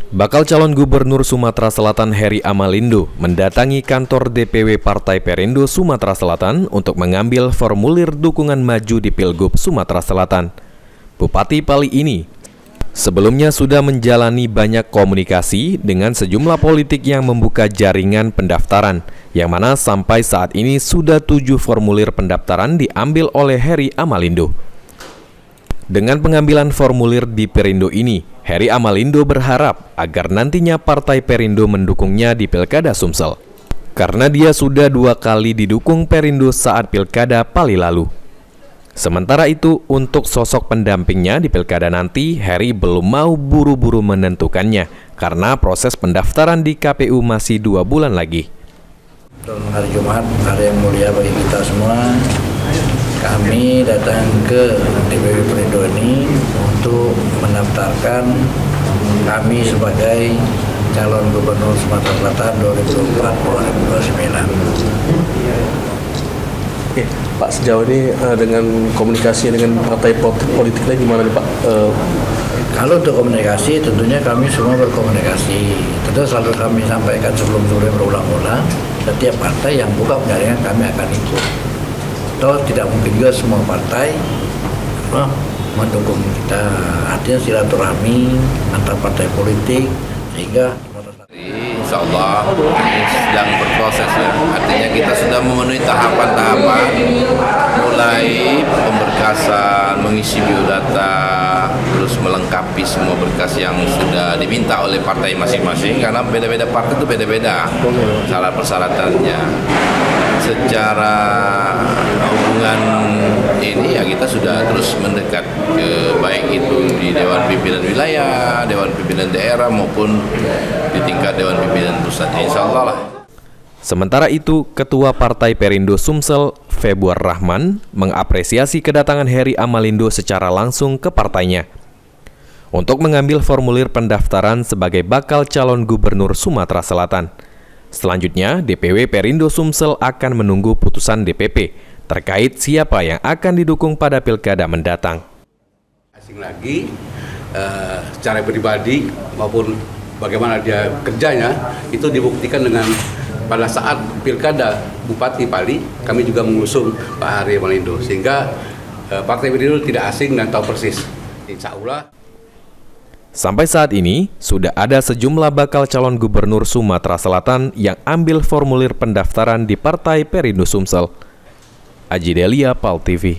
Bakal calon gubernur Sumatera Selatan Heri Amalindo mendatangi kantor DPW Partai Perindo Sumatera Selatan untuk mengambil formulir dukungan maju di Pilgub Sumatera Selatan. Bupati Pali ini sebelumnya sudah menjalani banyak komunikasi dengan sejumlah politik yang membuka jaringan pendaftaran, yang mana sampai saat ini sudah 7 formulir pendaftaran diambil oleh Heri Amalindo. Dengan pengambilan formulir di Perindo ini, Heri Amalindo berharap agar nantinya Partai Perindo mendukungnya di Pilkada Sumsel. Karena dia sudah 2 kali didukung Perindo saat Pilkada Pali lalu. Sementara itu, untuk sosok pendampingnya di Pilkada nanti, Heri belum mau buru-buru menentukannya, karena proses pendaftaran di KPU masih 2 bulan lagi. Hari Jumat, hari yang mulia bagi kita semua. Kami datang ke DPW Perindo ini untuk mendaftarkan kami sebagai calon gubernur Sumatera Selatan 2024-2029. Oke, Pak, sejauh ini dengan komunikasi dengan partai politik lain gimana nih Pak? Kalau untuk komunikasi, tentunya kami semua berkomunikasi. Tentu selalu kami sampaikan sebelum-sebelumnya berulang-ulang, setiap partai yang buka penjaringan kami akan ikut. Atau tidak mungkin juga semua partai mendukung kita. Artinya silaturahmi antar partai politik sehingga insya Allah ini sedang berproses ya. Artinya kita sudah memenuhi tahapan-tahapan, mulai pemberkasan, mengisi biodata, terus melengkapi semua berkas yang sudah diminta oleh partai masing-masing, karena beda-beda partai itu beda-beda syarat persyaratannya. Secara hubungan ini ya kita sudah terus mendekat ke baik itu di Dewan Pimpinan Wilayah, Dewan Pimpinan Daerah maupun di tingkat Dewan Pimpinan Pusat, insya Allah lah. Sementara itu, Ketua Partai Perindo Sumsel, Februar Rahman, mengapresiasi kedatangan Heri Amalindo secara langsung ke partainya untuk mengambil formulir pendaftaran sebagai bakal calon gubernur Sumatera Selatan. Selanjutnya, DPW Perindo Sumsel akan menunggu putusan DPP terkait siapa yang akan didukung pada pilkada mendatang. Asing lagi, secara pribadi maupun bagaimana dia kerjanya, itu dibuktikan dengan pada saat pilkada Bupati Pali, kami juga mengusung Pak Heri Amalindo, sehingga Partai Perindo tidak asing dan tahu persis. Insya Allah. Sampai saat ini, sudah ada sejumlah bakal calon gubernur Sumatera Selatan yang ambil formulir pendaftaran di Partai Perindo Sumsel. Aji Delia, PAL TV.